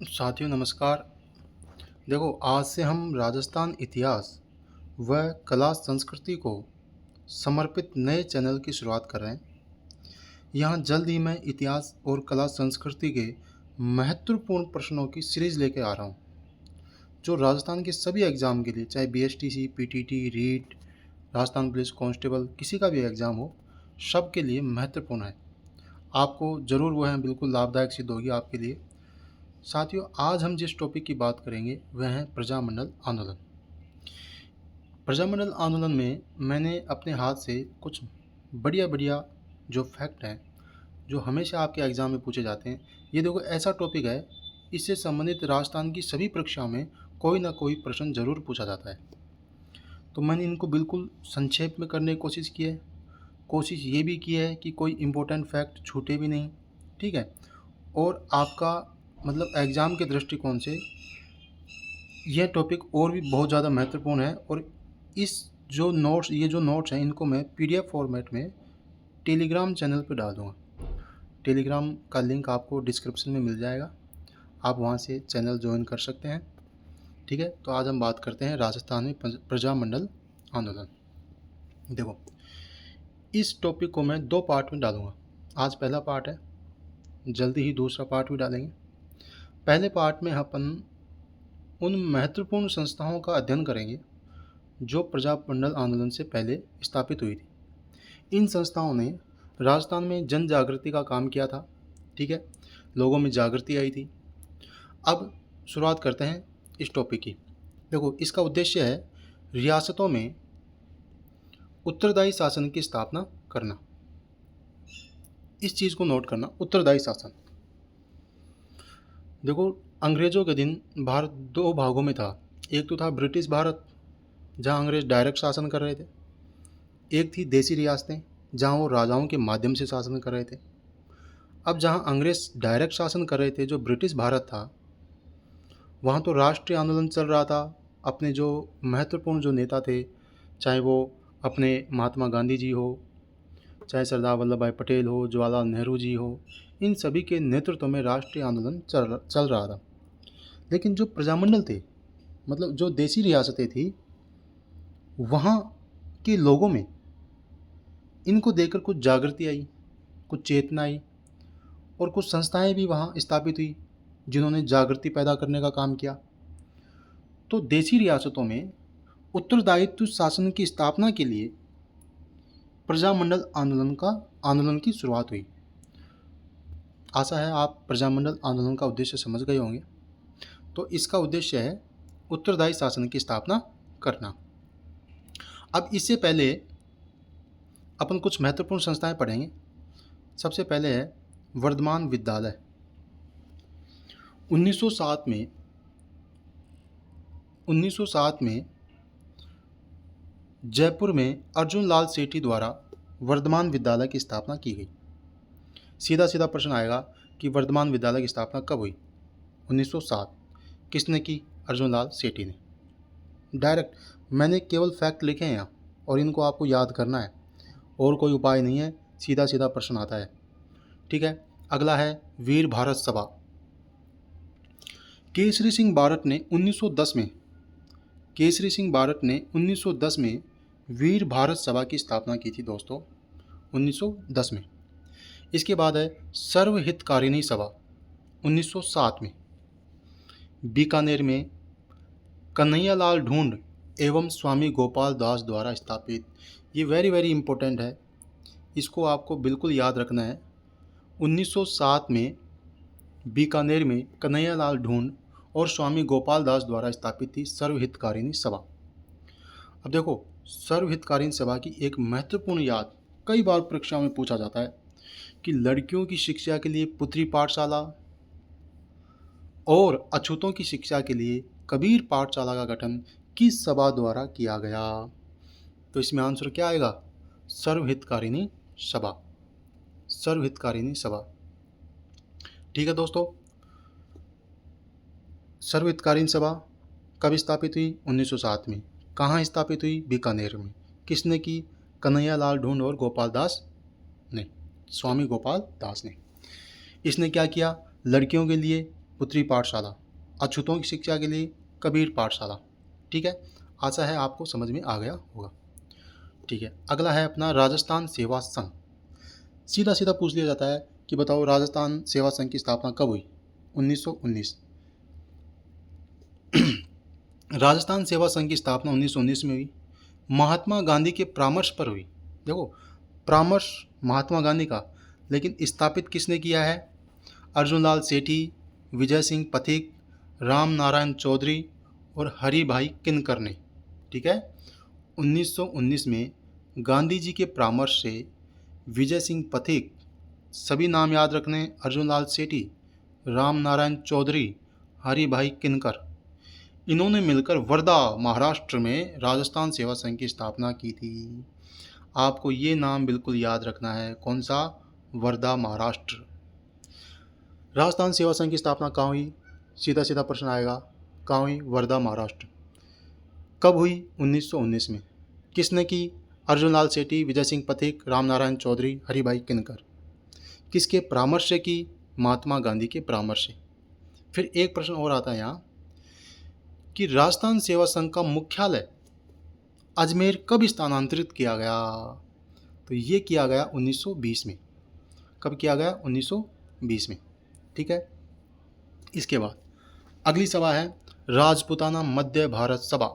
साथियों नमस्कार। देखो, आज से हम राजस्थान इतिहास व कला संस्कृति को समर्पित नए चैनल की शुरुआत कर रहे हैं। यहाँ जल्द ही मैं इतिहास और कला संस्कृति के महत्वपूर्ण प्रश्नों की सीरीज लेके आ रहा हूँ, जो राजस्थान के सभी एग्ज़ाम के लिए, चाहे BSTC, PTT, REET, Rajasthan police constable, किसी का भी एग्ज़ाम हो, सब के लिए महत्वपूर्ण है। आपको ज़रूर वो है बिल्कुल लाभदायक सिद्ध होगी आपके लिए। साथियों, आज हम जिस टॉपिक की बात करेंगे वह है प्रजामंडल आंदोलन। प्रजामंडल आंदोलन में मैंने अपने हाथ से कुछ बढ़िया बढ़िया जो फैक्ट हैं, जो हमेशा आपके एग्ज़ाम में पूछे जाते हैं। ये देखो, ऐसा टॉपिक है, इससे संबंधित राजस्थान की सभी परीक्षाओं में कोई ना कोई प्रश्न ज़रूर पूछा जाता है। तो मैंने इनको बिल्कुल संक्षेप में करने की कोशिश की है। कोशिश ये भी की है कि कोई इम्पोर्टेंट फैक्ट छूटे भी नहीं, ठीक है। और आपका मतलब एग्ज़ाम के दृष्टिकोण से यह टॉपिक और भी बहुत ज़्यादा महत्वपूर्ण है। और इस ये जो नोट्स हैं, इनको मैं पीडीएफ फॉर्मेट में टेलीग्राम चैनल पर डाल दूँगा। टेलीग्राम का लिंक आपको डिस्क्रिप्शन में मिल जाएगा, आप वहाँ से चैनल ज्वाइन कर सकते हैं, ठीक है। तो आज हम बात करते हैं राजस्थान में प्रजामंडल आंदोलन। देखो, इस टॉपिक को मैं 2 पार्ट में डालूँगा। आज पहला पार्ट है, जल्दी ही दूसरा पार्ट भी डालेंगे। पहले पार्ट में अपन उन महत्वपूर्ण संस्थाओं का अध्ययन करेंगे जो प्रजामंडल आंदोलन से पहले स्थापित हुई थी। इन संस्थाओं ने राजस्थान में जन जागृति का काम किया था, ठीक है। लोगों में जागृति आई थी। अब शुरुआत करते हैं इस टॉपिक की। देखो, इसका उद्देश्य है रियासतों में उत्तरदायी शासन की स्थापना करना। इस चीज़ को नोट करना, उत्तरदायी शासन। देखो, अंग्रेज़ों के दिन भारत 2 भागों में था। एक तो था ब्रिटिश भारत, जहाँ अंग्रेज़ डायरेक्ट शासन कर रहे थे। एक थी देसी रियासतें, जहाँ वो राजाओं के माध्यम से शासन कर रहे थे। अब जहाँ अंग्रेज़ डायरेक्ट शासन कर रहे थे, जो ब्रिटिश भारत था, वहाँ तो राष्ट्रीय आंदोलन चल रहा था। अपने जो महत्वपूर्ण जो नेता थे, चाहे वो अपने महात्मा गांधी जी हो, चाहे सरदार वल्लभ भाई पटेल हो, जवाहरलाल नेहरू जी हो, इन सभी के नेतृत्व में राष्ट्रीय आंदोलन चल रहा था। लेकिन जो प्रजामंडल थे, मतलब जो देसी रियासतें थी, वहाँ के लोगों में इनको देखकर कुछ जागृति आई, कुछ चेतना आई, और कुछ संस्थाएं भी वहाँ स्थापित हुई जिन्होंने जागृति पैदा करने का काम किया। तो देसी रियासतों में उत्तरदायित्व शासन की स्थापना के लिए प्रजामंडल आंदोलन की शुरुआत हुई। आशा है आप प्रजामंडल आंदोलन का उद्देश्य समझ गए होंगे। तो इसका उद्देश्य है उत्तरदायी शासन की स्थापना करना। अब इससे पहले अपन कुछ महत्वपूर्ण संस्थाएं पढ़ेंगे। सबसे पहले है वर्धमान विद्यालय। 1907 में जयपुर में अर्जुन लाल सेठी द्वारा वर्धमान विद्यालय की स्थापना की गई। सीधा सीधा प्रश्न आएगा कि वर्धमान विद्यालय की स्थापना कब हुई? 1907। किसने की? अर्जुन लाल सेठी ने। डायरेक्ट मैंने केवल फैक्ट लिखे हैं यहाँ, और इनको आपको याद करना है, और कोई उपाय नहीं है, सीधा सीधा प्रश्न आता है, ठीक है। अगला है वीर भारत सभा। केसरी सिंह बारट ने 1910 में वीर भारत सभा की स्थापना की थी दोस्तों, 1910 में। इसके बाद है सर्वहितकारिणी सभा, 1907 में। बीकानेर में कन्हैयालाल ढूंढ एवं स्वामी गोपाल दास द्वारा स्थापित। ये वेरी वेरी इंपॉर्टेंट है, इसको आपको बिल्कुल याद रखना है। 1907 में बीकानेर में कन्हैयालाल ढूंढ और स्वामी गोपाल दास द्वारा स्थापित थी सर्वहितकारिणी सभा। अब देखो, सर्वहितकारिणी सभा की एक महत्वपूर्ण याद कई बार परीक्षाओं में पूछा जाता है कि लड़कियों की शिक्षा के लिए पुत्री पाठशाला और अछूतों की शिक्षा के लिए कबीर पाठशाला का गठन किस सभा द्वारा किया गया? तो इसमें आंसर क्या आएगा? सर्वहितकारिणी सभा। सर्वहितकारिणी सभा, ठीक है दोस्तों। सर्वहितकारिणी सभा कब स्थापित हुई? 1907 में। कहाँ स्थापित हुई? बीकानेर में। किसने की? कन्हैयालाल ढूंढ और गोपाल दास ने, स्वामी गोपाल दास ने। इसने क्या किया? लड़कियों के लिए उत्तरी पाठशाला, अछूतों की शिक्षा के लिए कबीर पाठशाला। ठीक है, आशा है आपको समझ में आ गया होगा। ठीक है, अगला है अपना राजस्थान सेवा संघ। सीधा सीधा पूछ लिया जाता है कि बताओ राजस्थान सेवा संघ की स्थापना कब हुई? 1919। राजस्थान सेवा संघ की स्थापना 1919 में हुई। महात्मा गांधी के परामर्श पर हुई। देखो, परामर्श महात्मा गांधी का, लेकिन स्थापित किसने किया है? अर्जुन लाल सेठी, विजय सिंह पथिक, राम नारायण चौधरी और हरि भाई किनकर ने। ठीक है, 1919 में गांधी जी के परामर्श से विजय सिंह पथिक, सभी नाम याद रखने, अर्जुन लाल सेठी, राम नारायण चौधरी, हरि भाई किनकर, इन्होंने मिलकर वर्धा महाराष्ट्र में राजस्थान सेवा संघ की स्थापना की थी। आपको ये नाम बिल्कुल याद रखना है, कौन सा? वर्धा महाराष्ट्र। राजस्थान सेवा संघ की स्थापना कहाँ हुई? सीधा सीधा प्रश्न आएगा, कहाँ हुई? वर्धा महाराष्ट्र। कब हुई? 1919 में। किसने की? अर्जुन लाल सेठी, विजय सिंह पथिक, राम नारायण चौधरी, हरि भाई किनकर। किसके परामर्श से की? महात्मा गांधी के परामर्श से। फिर एक प्रश्न और आता है यहाँ कि राजस्थान सेवा संघ का मुख्यालय अजमेर कब स्थानांतरित किया गया? तो ये किया गया 1920 में। कब किया गया? 1920 में। ठीक है, इसके बाद अगली सभा है राजपूताना मध्य भारत सभा।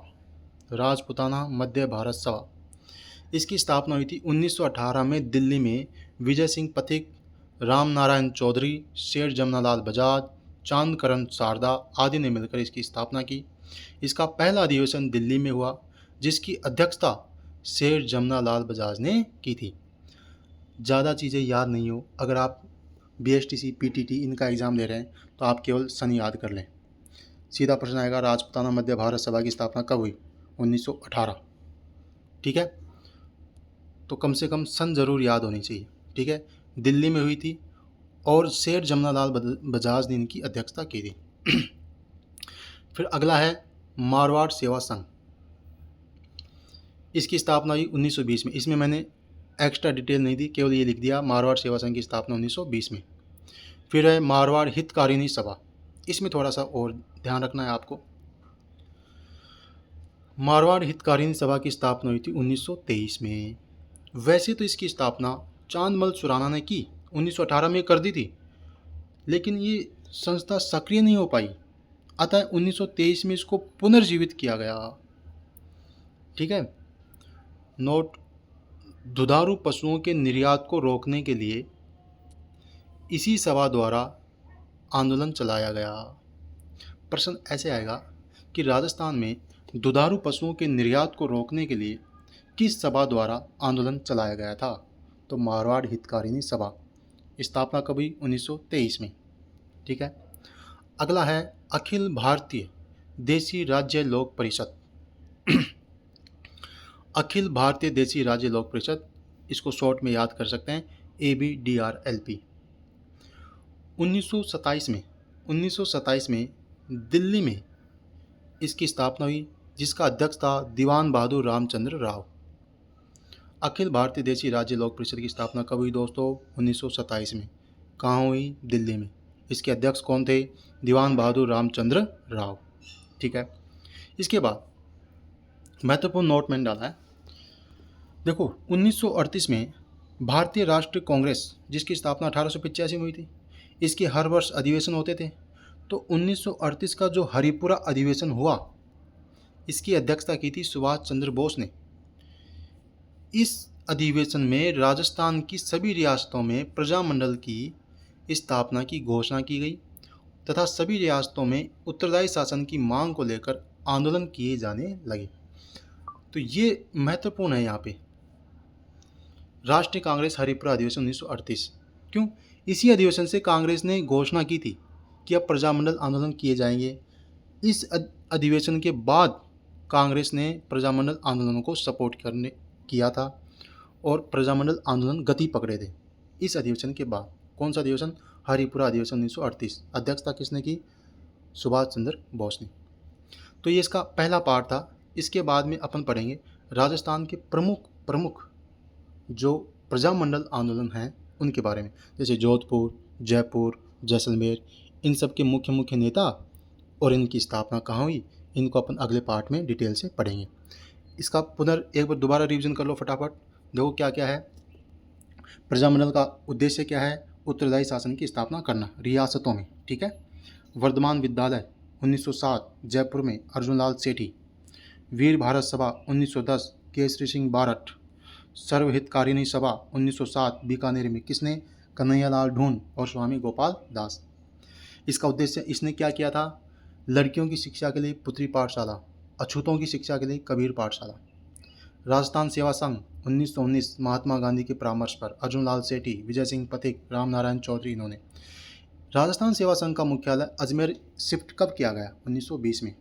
राजपूताना मध्य भारत सभा, इसकी स्थापना हुई थी 1918 में दिल्ली में। विजय सिंह पथिक, राम नारायण चौधरी, शेर जमनालाल बजाज, चांदकरण शारदा आदि ने मिलकर इसकी स्थापना की। इसका पहला अधिवेशन दिल्ली में हुआ, जिसकी अध्यक्षता शेर जमनालाल बजाज ने की थी। ज़्यादा चीज़ें याद नहीं हो, अगर आप BSTC PTT इनका एग्ज़ाम दे रहे हैं तो आप केवल सन याद कर लें। सीधा प्रश्न आएगा, राजपूताना मध्य भारत सभा की स्थापना कब हुई? 1918। ठीक है, तो कम से कम सन ज़रूर याद होनी चाहिए। ठीक है, दिल्ली में हुई थी और शेर जमनालाल बजाज ने इनकी अध्यक्षता की थी। फिर अगला है मारवाड़ सेवा संघ। इसकी स्थापना हुई 1920 में। इसमें मैंने एक्स्ट्रा डिटेल नहीं दी, केवल ये लिख दिया मारवाड़ सेवा संघ की स्थापना 1920 में। फिर है मारवाड़ हितकारिणी सभा। इसमें थोड़ा सा और ध्यान रखना है आपको। मारवाड़ हितकारिणी सभा की स्थापना हुई थी 1923 में। वैसे तो इसकी स्थापना चांदमल सुराना ने की, 1918 में कर दी थी, लेकिन ये संस्था सक्रिय नहीं हो पाई, अतः 1923 में इसको पुनर्जीवित किया गया। ठीक है, नोट, दुधारू पशुओं के निर्यात को रोकने के लिए इसी सभा द्वारा आंदोलन चलाया गया। प्रश्न ऐसे आएगा कि राजस्थान में दुधारू पशुओं के निर्यात को रोकने के लिए किस सभा द्वारा आंदोलन चलाया गया था? तो मारवाड़ हितकारिणी सभा। स्थापना कब हुई? 1923 में। ठीक है, अगला है अखिल भारतीय देसी राज्य लोक परिषद। अखिल भारतीय देसी राज्य लोक परिषद, इसको शॉर्ट में याद कर सकते हैं ABDRLP। 1927 में दिल्ली में इसकी स्थापना हुई, जिसका अध्यक्ष था दीवान बहादुर रामचंद्र राव। अखिल भारतीय देसी राज्य लोक परिषद की स्थापना कब हुई दोस्तों? 1927 में। कहाँ हुई? दिल्ली में। इसके अध्यक्ष कौन थे? दीवान बहादुर रामचंद्र राव। ठीक है, इसके बाद महत्वपूर्ण नोट मैंने डाला है। देखो, 1938 में भारतीय राष्ट्रीय कांग्रेस, जिसकी स्थापना 1885 में हुई थी, इसके हर वर्ष अधिवेशन होते थे। तो 1938 का जो हरिपुरा अधिवेशन हुआ, इसकी अध्यक्षता की थी सुभाष चंद्र बोस ने। इस अधिवेशन में राजस्थान की सभी रियासतों में प्रजामंडल की स्थापना की घोषणा की गई तथा सभी रियासतों में उत्तरदायी शासन की मांग को लेकर आंदोलन किए जाने लगे। तो ये महत्वपूर्ण है यहाँ पे, राष्ट्रीय कांग्रेस हरिपुरा अधिवेशन 1938। क्यों? इसी अधिवेशन से कांग्रेस ने घोषणा की थी कि अब प्रजामंडल आंदोलन किए जाएंगे। इस अधिवेशन के बाद कांग्रेस ने प्रजामंडल आंदोलनों को सपोर्ट करने किया था और प्रजामंडल आंदोलन गति पकड़े थे इस अधिवेशन के बाद। कौन सा अधिवेशन? हरिपुरा अधिवेशन 1938। अध्यक्षता किसने की? सुभाष चंद्र बोस ने। तो ये इसका पहला पार्ट था। इसके बाद में अपन पढ़ेंगे राजस्थान के प्रमुख जो प्रजामंडल आंदोलन हैं उनके बारे में, जैसे जोधपुर, जयपुर, जैसलमेर, इन सब के मुख्य मुख्य नेता और इनकी स्थापना कहाँ हुई, इनको अपन अगले पार्ट में डिटेल से पढ़ेंगे। इसका एक बार दोबारा रिवीजन कर लो फटाफट। देखो क्या क्या है। प्रजामंडल का उद्देश्य क्या है, उत्तरदायी शासन की स्थापना करना रियासतों में, ठीक है। वर्धमान विद्यालय 1907 जयपुर में अर्जुनलाल सेठी। वीर भारत सभा 1910 केसरी सिंह बारठ। सर्वहितकारिणी सभा 1907 बीकानेर में किसने, कन्हैयालाल ढूंढ और स्वामी गोपाल दास। इसका उद्देश्य इसने क्या किया था, लड़कियों की शिक्षा के लिए पुत्री पाठशाला, अछूतों की शिक्षा के लिए कबीर पाठशाला। राजस्थान सेवा संघ 1919 महात्मा गांधी के परामर्श पर अर्जुनलाल सेठी, विजय सिंह पथिक, राम नारायण चौधरी। इन्होंने राजस्थान सेवा संघ का मुख्यालय अजमेर शिफ्ट कब किया गया, 1920 में।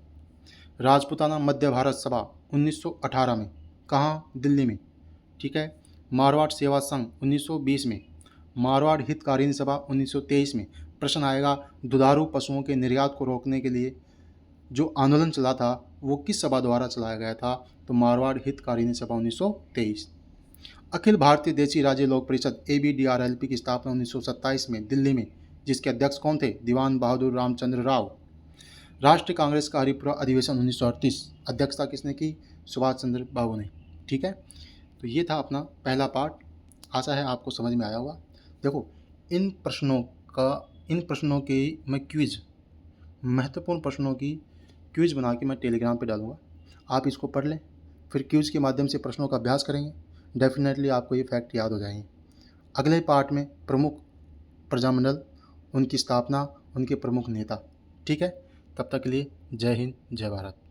राजपुताना मध्य भारत सभा 1918 में, कहाँ, दिल्ली में, ठीक है। मारवाड़ सेवा संघ 1920 में। मारवाड़ हितकारिणी सभा 1923 में। प्रश्न आएगा दुधारू पशुओं के निर्यात को रोकने के लिए जो आंदोलन चला था वो किस सभा द्वारा चलाया गया था, तो मारवाड़ हितकारिणी सभा 1923। अखिल भारतीय देसी राज्य लोक परिषद ABDRLP की स्थापना 1927 में दिल्ली में, जिसके अध्यक्ष कौन थे, दीवान बहादुर रामचंद्र राव। राष्ट्रीय कांग्रेस का हरिपुरा अधिवेशन 1938, अध्यक्षता किसने की, सुभाष चंद्र बाबू ने, ठीक है। तो ये था अपना पहला पार्ट, आशा है आपको समझ में आया होगा। देखो इन प्रश्नों की मैं क्विज, महत्वपूर्ण प्रश्नों की क्विज बना के मैं टेलीग्राम पे डालूंगा, आप इसको पढ़ लें, फिर क्विज के माध्यम से प्रश्नों का अभ्यास करेंगे, डेफिनेटली आपको ये फैक्ट याद हो जाएंगे। अगले पार्ट में प्रमुख प्रजामंडल, उनकी स्थापना, उनके प्रमुख नेता, ठीक है। तब तक के लिए जय हिंद, जय भारत।